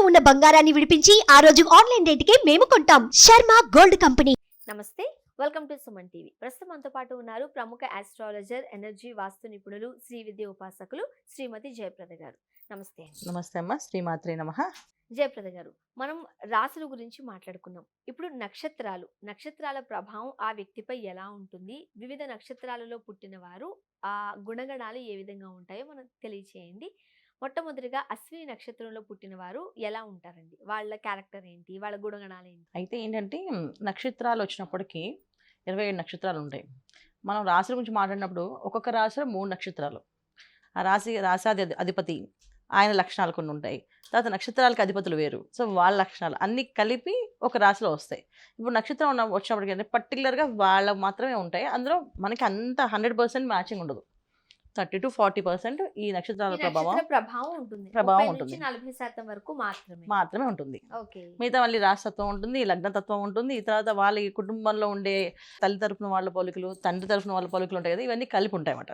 ఉన్న బంగారాన్ని విడిపించి ఆ రోజు ఆన్లైన్ రేటుకే మేము కొంటాం. Sharma gold company. నమస్తే, వెల్కమ్ టు సుమన్ టీవీ. ప్రస్తుతం మనతో పాటు ఉన్నారు ప్రముఖ ఆస్ట్రాలజర్, ఎనర్జీ వాస్తు నిపుణులు, శ్రీ విద్య ఉపాసకులు శ్రీమతి జయప్రద గారు. నమస్తే. నమస్తే అమ్మ, శ్రీమాత్రే నమః. జయప్రద గారు, మనం రాశుల గురించి మాట్లాడుకున్నాం. ఇప్పుడు నక్షత్రాల ప్రభావం ఆ వ్యక్తిపై ఎలా ఉంటుంది, వివిధ నక్షత్రాలలో పుట్టిన వారు ఆ గుణగణాలు ఏ విధంగా ఉంటాయో మనం తెలియచేయండి. మొట్టమొదటిగా అశ్విని నక్షత్రంలో పుట్టిన వారు ఎలా ఉంటారండి? వాళ్ళ క్యారెక్టర్ ఏంటి, వాళ్ళ గుణగణాలు ఏంటి? అయితే ఏంటంటే నక్షత్రాలు వచ్చినప్పటికీ 27 నక్షత్రాలు ఉంటాయి. మనం రాశుల గురించి మాట్లాడినప్పుడు ఒక్కొక్క రాశిలో 3 నక్షత్రాలు. ఆ రాశాది అధిపతి ఆయన లక్షణాలు కొన్ని ఉంటాయి. తర్వాత నక్షత్రాలకు అధిపతులు వేరు. సో వాళ్ళ లక్షణాలు అన్నీ కలిపి ఒక రాశిలో వస్తాయి. ఇప్పుడు నక్షత్రం వచ్చినప్పటికీ అంటే పర్టికులర్గా వాళ్ళకు మాత్రమే ఉంటాయి. అందులో మనకి అంత 100% మ్యాచింగ్ ఉండదు. 30 to 40% ఈ నక్షత్రాల ప్రభావం ఉంటుంది. 40% వరకు మాత్రమే ఉంటుంది. ఓకే. మిగతా మళ్ళీ రాశితత్వం ఉంటుంది, లగ్నతత్వం ఉంటుంది. తర్వాత వాళ్ళ కుటుంబంలో ఉండే తల్లి తరఫున వాళ్ళ పోలికలు, తండ్రి తరఫున వాళ్ళ పోలికలు ఉంటాయి కదా, ఇవన్నీ కలిపి ఉంటాయి అన్నమాట.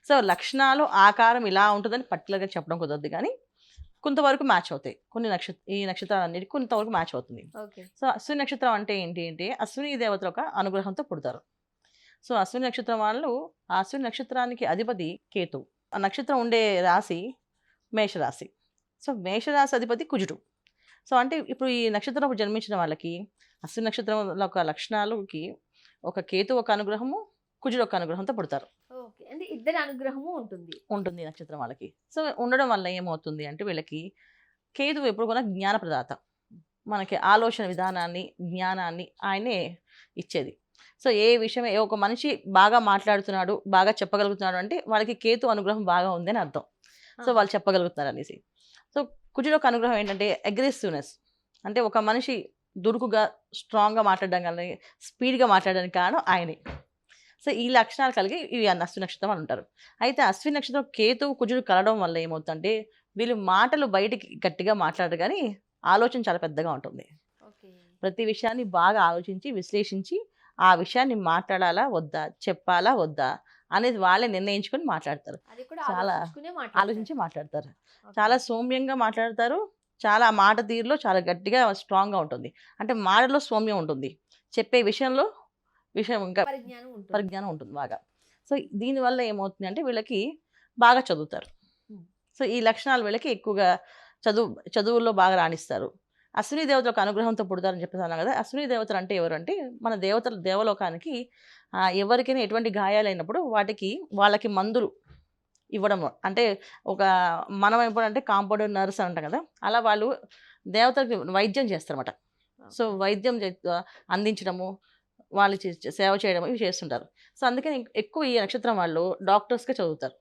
సో లక్షణాలు ఆకారం ఇలా ఉంటుందని పర్టికులర్గా చెప్పడం కుదరదు, కానీ కొంతవరకు మ్యాచ్ అవుతాయి. ఈ నక్షత్రాలన్నిటికీ కొంతవరకు మ్యాచ్ అవుతుంది. సో అశ్విని నక్షత్రం అంటే ఏంటి అంటే అశ్విని దేవతల ఒక అనుగ్రహంతో పుడతారు. సో అశ్విని నక్షత్రం వాళ్ళు, ఆ అశ్విని నక్షత్రానికి అధిపతి కేతు. ఆ నక్షత్రం ఉండే రాశి మేషరాశి. సో మేషరాశి అధిపతి కుజుడు. సో అంటే ఇప్పుడు ఈ నక్షత్రం జన్మించిన వాళ్ళకి అశ్విని నక్షత్రం ఒక లక్షణాలకి ఒక కేతు ఒక అనుగ్రహము, కుజుడు ఒక అనుగ్రహంతో పుడతారు. ఓకే, అంటే ఇద్దరి అనుగ్రహము ఉంటుంది నక్షత్రం వాళ్ళకి. సో ఉండడం వల్ల ఏమవుతుంది అంటే వీళ్ళకి కేతు ఎప్పుడు కూడా జ్ఞానప్రదాత, మనకి ఆలోచన విధానాన్ని, జ్ఞానాన్ని ఆయనే ఇచ్చేది. సో ఏ విషయం ఒక మనిషి బాగా మాట్లాడుతున్నాడు, బాగా చెప్పగలుగుతున్నాడు అంటే వాళ్ళకి కేతు అనుగ్రహం బాగా ఉందని అర్థం. సో వాళ్ళు చెప్పగలుగుతున్నారు అనేసి. సో కుజుడు ఒక అనుగ్రహం ఏంటంటే అగ్రెసివ్నెస్, అంటే ఒక మనిషి దురుకుగా స్ట్రాంగ్గా మాట్లాడడం కానీ స్పీడ్గా మాట్లాడడానికి కారణం ఆయనే. సో ఈ లక్షణాలు కలిగి ఇవి అశ్విని నక్షత్రం అని ఉంటారు. అయితే అశ్విని నక్షత్రం కేతు కుజుడు కలవడం వల్ల ఏమవుతుందంటే వీళ్ళు మాటలు బయటికి గట్టిగా మాట్లాడరు, కానీ ఆలోచన చాలా పెద్దగా ఉంటుంది. ప్రతి విషయాన్ని బాగా ఆలోచించి విశ్లేషించి ఆ విషయాన్ని మాట్లాడాలా వద్దా, చెప్పాలా వద్దా అనేది వాళ్ళే నిర్ణయించుకొని మాట్లాడతారు. చాలా ఆలోచించి మాట్లాడతారు. చాలా సౌమ్యంగా మాట్లాడతారు. చాలా మాట తీరులో చాలా గట్టిగా స్ట్రాంగ్గా ఉంటుంది. అంటే మాటలో సౌమ్యం ఉంటుంది, చెప్పే విషయం ఇంకా పరిజ్ఞానం ఉంటుంది బాగా. సో దీనివల్ల ఏమవుతుంది అంటే వీళ్ళకి బాగా చదువుతారు. సో ఈ లక్షణాలు వీళ్ళకి ఎక్కువగా చదువుల్లో బాగా రాణిస్తారు. అశ్విని దేవతలకు అనుగ్రహంతో పుడతారని చెప్పేసాను కదా. అశ్విని దేవతలు అంటే ఎవరు అంటే మన దేవలోకానికి ఎవరికైనా ఎటువంటి గాయాలైనప్పుడు వాళ్ళకి మందులు ఇవ్వడం. అంటే మనం ఎప్పుడంటే కాంపౌండర్ నర్స్ అంటాం కదా, అలా వాళ్ళు దేవతలకు వైద్యం చేస్తారన్నమాట. సో వైద్యం అందించడము, వాళ్ళు సేవ చేయడం ఇవి చేస్తుంటారు. సో అందుకని ఎక్కువ ఈ నక్షత్రం వాళ్ళు డాక్టర్స్గా చదువుతారు.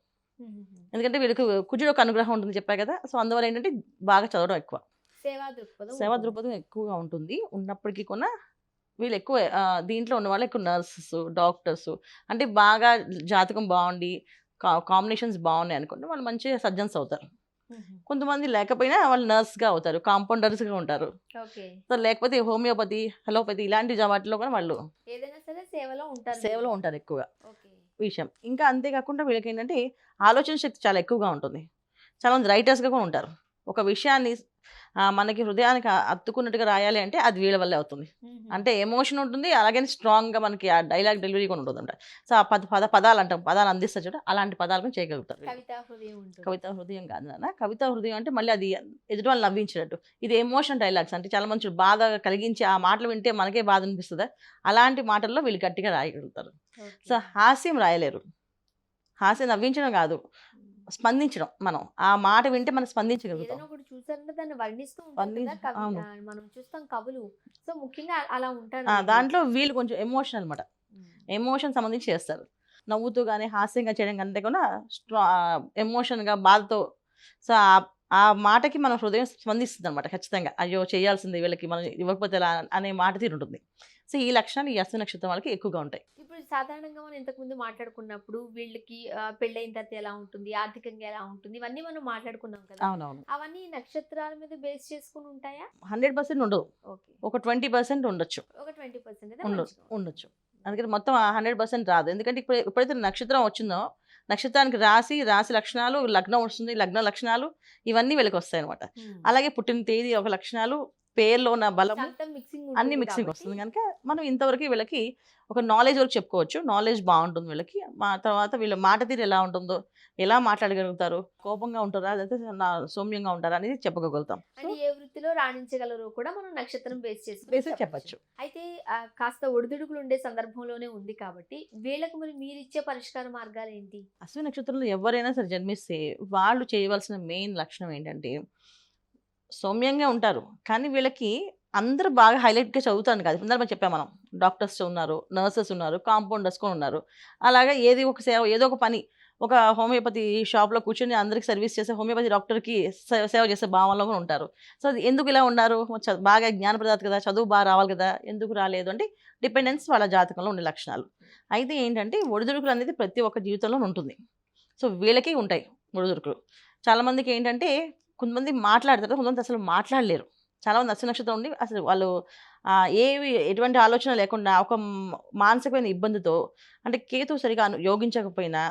ఎందుకంటే వీళ్ళకి కుజుడు ఒక అనుగ్రహం ఉంటుంది చెప్పారు కదా. సో అందువల్ల ఏంటంటే బాగా చదవడం ఎక్కువ, సేవా దృక్పథం ఎక్కువగా ఉంటుంది. ఉన్నప్పటికీ కూడా వీళ్ళు ఎక్కువ దీంట్లో ఉన్న వాళ్ళు ఎక్కువ నర్సెస్, డాక్టర్స్, అంటే బాగా జాతకం బాగుండి కాంబినేషన్స్ బాగున్నాయి అనుకుంటే వాళ్ళు మంచిగా సర్జన్స్ అవుతారు. కొంతమంది లేకపోయినా వాళ్ళు నర్స్గా అవుతారు, కాంపౌండర్స్గా ఉంటారు. సో లేకపోతే హోమియోపతి, అలోపతి ఇలాంటి వాటిలో కూడా వాళ్ళు సేవలో ఉంటారు ఎక్కువగా విషయం. ఇంకా అంతేకాకుండా వీళ్ళకి ఏంటంటే ఆలోచన శక్తి చాలా ఎక్కువగా ఉంటుంది. చాలా మంది రైటర్స్గా కూడా ఉంటారు. ఒక విషయాన్ని మనకి హృదయానికి అత్తుకున్నట్టుగా రాయాలి అంటే అది వీళ్ళ వల్లే అవుతుంది. అంటే ఎమోషన్ ఉంటుంది, అలాగే స్ట్రాంగ్గా మనకి ఆ డైలాగ్ డెలివరీ కూడా ఉంటుంది అన్నమాట. సో ఆ పదాలు అంటాం, పదాలు అందిస్తారు చూడ, అలాంటి పదాలను చేయగలుగుతారు. కవితా హృదయం కాదు నాన్న, కవితా హృదయం అంటే మళ్ళీ అది ఎదుటి వాళ్ళు నవ్వించినట్టు. ఇది ఎమోషన్ డైలాగ్స్ అంటే చాలా మంచి బాధ కలిగించి ఆ మాటలు వింటే మనకే బాధ అనిపిస్తుంది. అలాంటి మాటల్లో వీళ్ళు గట్టిగా రాయగలుగుతారు. సో హాస్యం రాయలేరు. హాస్యం నవ్వించడం కాదు, స్పందించడం. మనం ఆ మాట వింటే మనం స్పందించగలుగుతాం. దాంట్లో వీళ్ళు కొంచెం ఎమోషన్ అనమాట, ఎమోషన్ సంబంధించి చేస్తారు. నవ్వుతూ కానీ హాస్యంగా చేయడం కంటే కూడా ఎమోషన్గా బాధతో. సో ఆ మాటకి మన హృదయం స్పందిస్తుంది అనమాట ఖచ్చితంగా. అయ్యో చేయాల్సింది వీళ్ళకి, మనం ఇవ్వకపోతే ఎలా అనే మాట తీరు ఉంటుంది. సో ఈ లక్షణాలు ఈ అశ్విని నక్షత్రం వాళ్ళకి ఎక్కువగా ఉంటాయి. ఇప్పుడు సాధారణంగా మనం ఇంతకుముందు మాట్లాడుకున్నప్పుడు వీళ్ళకి పెళ్ళైన తర్వాత ఎలా ఉంటుంది, ఆర్థికంగా ఎలా ఉంటుంది, ఇవన్నీ మనం మాట్లాడుకున్నాం కదా. అవునవును. అవన్నీ నక్షత్రాల మీద బేస్ చేసుకుని ఉంటాయా? 100% ఉండవు, ఒక 20% ఉండొచ్చు. ఒక 20% ఉండొచ్చు. అందుకని మొత్తం 100% రాదు. ఎందుకంటే ఎప్పుడైతే నక్షత్రం వచ్చిందో నక్షత్రానికి రాశి లక్షణాలు, లగ్నం వస్తుంది, లగ్న లక్షణాలు ఇవన్నీ వీళ్ళకి వస్తాయి అనమాట. అలాగే పుట్టిన తేదీ ఒక లక్షణాలు, పేర్లో ఉన్న బలము అన్ని మిక్సింగ్ వస్తుంది కనుక మనం ఇంతవరకు వీళ్ళకి ఒక నాలెడ్జ్ వరకు చెప్పుకోవచ్చు. నాలెడ్జ్ బాగుంటుంది వీళ్ళకి. తర్వాత వీళ్ళ మాట తీరు ఎలా ఉంటుందో, ఎలా మాట్లాడగలుగుతారు, కోపంగా ఉంటారా లేకపోతే సౌమ్యంగా ఉంటారా అనేది చెప్పగలుగుతాం. అంటే ఏ వృత్తిలో రాణించగలరో కూడా మనం నక్షత్రం బేస్ చేసి చెప్పచ్చు. అయితే కాస్త ఒడిదుడుకులు ఉండే సందర్భంలోనే ఉంది కాబట్టి వీళ్ళకి మరి మీరు ఇచ్చే పరిష్కార మార్గాలు ఏంటి? అశ్విని నక్షత్రంలో ఎవరైనా సరే జన్మిస్తే వాళ్ళు చేయవలసిన మెయిన్ లక్షణం ఏంటంటే సౌమ్యంగా ఉంటారు. కానీ వీళ్ళకి అందరూ బాగా హైలైట్గా చదువుతాను కాదు. ఇందాక చెప్పాం మనం, డాక్టర్స్ ఉన్నారు, నర్సెస్ ఉన్నారు, కాంపౌండర్స్ కూడా ఉన్నారు. అలాగే ఏదో ఒక పని, ఒక హోమియోపతి షాప్లో కూర్చొని అందరికి సర్వీస్ చేసే హోమియోపతి డాక్టర్కి సేవ చేసే భావనలో కూడా ఉంటారు. సో అది ఎందుకు ఇలా ఉన్నారు? బాగా జ్ఞానప్రదాత కదా, చదువు బాగా రావాలి కదా, ఎందుకు రాలేదు అంటే డిపెండెన్స్ వాళ్ళ జాతకంలో ఉండే లక్షణాలు. అయితే ఏంటంటే ఒడిదుడుకులు అనేది ప్రతి ఒక్క జీవితంలో ఉంటుంది. సో వీళ్ళకి ఉంటాయి ఒడిదుడుకులు. చాలామందికి ఏంటంటే కొంతమంది మాట్లాడతారు, కొంతమంది అసలు మాట్లాడలేరు. చాలామంది అశ్విని నక్షత్రం ఉండి అసలు వాళ్ళు ఎటువంటి ఆలోచన లేకుండా ఒక మానసికమైన ఇబ్బందితో, అంటే కేతు సరిగా యోగించకపోయినా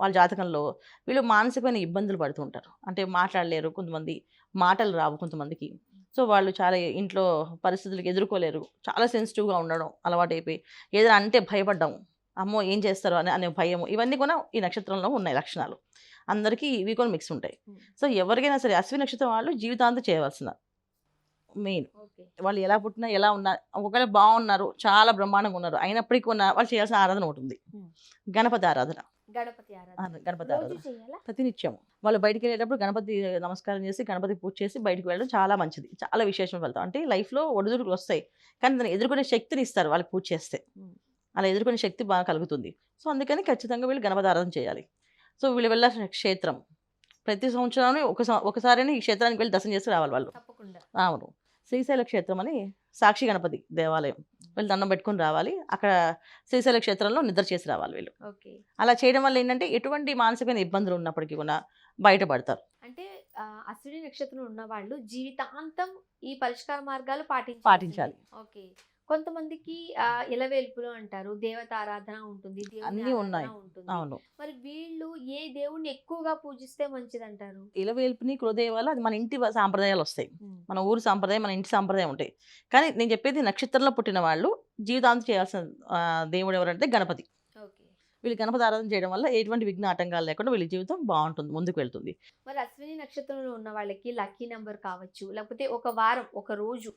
వాళ్ళ జాతకంలో వీళ్ళు మానసికమైన ఇబ్బందులు పడుతూ ఉంటారు. అంటే మాట్లాడలేరు, కొంతమంది మాటలు రావు కొంతమందికి. సో వాళ్ళు చాలా ఇంట్లో పరిస్థితులకు ఎదుర్కోలేరు, చాలా సెన్సిటివ్గా ఉండడం అలవాటు అయిపోయి ఏదైనా అంటే భయపడ్డాము, అమ్మో ఏం చేస్తారు అనే భయము, ఇవన్నీ కూడా ఈ నక్షత్రంలో ఉన్నాయి లక్షణాలు. అందరికీ ఇవి కూడా మిక్స్ ఉంటాయి. సో ఎవరికైనా సరే అశ్విని నక్షత్రం వాళ్ళు జీవితాంతం చేయవలసిన మెయిన్, వాళ్ళు ఎలా పుట్టినా ఎలా ఉన్నారు, ఒకవేళ బాగున్నారు, చాలా బ్రహ్మాండంగా ఉన్నారు అయినప్పటికీ వాళ్ళు చేయాల్సిన ఆరాధన ఉంటుంది, గణపతి ఆరాధన. గణపతి ఆరాధన ప్రతినిత్యం వాళ్ళు బయటికి వెళ్ళేటప్పుడు గణపతి నమస్కారం చేసి గణపతి పూజ చేసి బయటకు వెళ్ళడం చాలా మంచిది, చాలా విశేషం ఫలితం. అంటే లైఫ్లో ఒడిదుడుకులు వస్తాయి కానీ దాన్ని ఎదుర్కొనే శక్తిని ఇస్తారు వాళ్ళకి పూజ చేస్తే, అలా ఎదుర్కొనే శక్తి బాగా కలుగుతుంది. సో అందుకని ఖచ్చితంగా వీళ్ళు గణపతి ఆరాధన చేయాలి. సో వీళ్ళు వెళ్ళాల్సిన క్షేత్రం ప్రతి సంవత్సరం ఒకసారి ఈ క్షేత్రానికి వెళ్ళి దర్శనం చేసి రావాలి వాళ్ళు. అవును, శ్రీశైల క్షేత్రం అని సాక్షి గణపతి దేవాలయం వీళ్ళు దండం పెట్టుకుని రావాలి. అక్కడ శ్రీశైల క్షేత్రంలో నిద్ర చేసి రావాలి వీళ్ళు. అలా చేయడం వల్ల ఏంటంటే ఎటువంటి మానసికమైన ఇబ్బందులు ఉన్నప్పటికీ కూడా బయటపడతారు. అంటే అశ్విని నక్షత్రం ఉన్న వాళ్ళు జీవితాంతం ఈ పరిష్కార మార్గాలు పాటించాలి. ఓకే. కొంతమందికి ఇలవేల్పులు అంటారు, దేవత ఆరాధన ఉంటుంది, అన్ని ఉన్నాయి. అవును. మరి వీళ్ళు ఏ దేవుణ్ణి ఎక్కువగా పూజిస్తే మంచిది అంటారు? ఇలవేల్పుని కులదేవాలు అది మన ఇంటి సాంప్రదాయాలు వస్తాయి, మన ఊరు సాంప్రదాయం, మన ఇంటి సాంప్రదాయం ఉంటాయి. కానీ నేను చెప్పేది నక్షత్రంలో పుట్టిన వాళ్ళు జీవితాంతం చేయాల్సిన దేవుడు ఎవరంటే గణపతి. వీళ్ళు గణపతి ఆరాధన చేయడం వల్ల ఎటువంటి విఘ్న ఆటంకాలు లేకుండా వీళ్ళ జీవితం బాగుంటుంది, ముందుకు వెళ్తుంది. మరి అశ్విని నక్షత్రంలో ఉన్న వాళ్ళకి లక్కీ నెంబర్ కావచ్చు, లేకపోతే ఒక వారం, ఒక రోజు,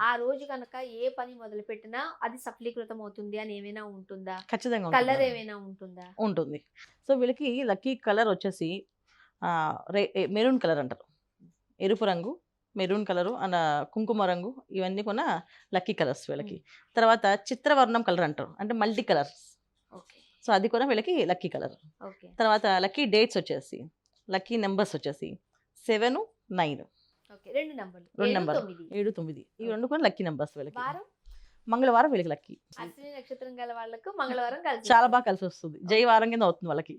ఆ రోజు కనుక ఏ పని మొదలు పెట్టినా అది సఫలీకృతం అవుతుంది అని ఏమైనా ఉంటుందా? ఖచ్చితంగా కలర్ ఏమైనా ఉంటుందా? ఉంటుంది. సో వీళ్ళకి లక్కీ కలర్ వచ్చేసి మెరూన్ కలర్ అంటారు, ఎరుపు రంగు, మెరూన్ కలరు అండ్ కుంకుమ రంగు, ఇవన్నీ కూడా లక్కీ కలర్స్ వీళ్ళకి. తర్వాత చిత్రవర్ణం కలర్ అంటారు, అంటే మల్టీ కలర్స్. సో అది కూడా వీళ్ళకి లక్కీ కలర్. తర్వాత లక్కీ డేట్స్ వచ్చేసి, లక్కీ నెంబర్స్ వచ్చేసి 7, 9. 2 నెంబర్ 7, 9 ఈ రెండు కూడా లక్కీ నెంబర్స్ వీళ్ళకి. మంగళవారం వీళ్ళకి లక్కీ. అశ్విని నక్షత్రం గల వాళ్ళకు మంగళవారం చాలా బాగా కలిసి వస్తుంది, జయవారం కింద అవుతుంది వాళ్ళకి,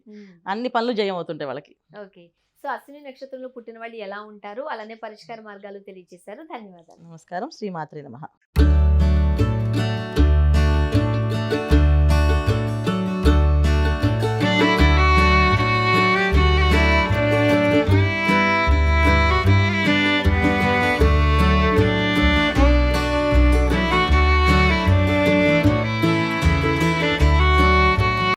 అన్ని పనులు జయం అవుతుంటాయి వాళ్ళకి. ఓకే. సో అశ్విని నక్షత్రంలో పుట్టిన వాళ్ళు ఎలా ఉంటారు, అలానే పరిష్కార మార్గాలు తెలియజేశారు. ధన్యవాదాలు. నమస్కారం. శ్రీమాత్రే నమః.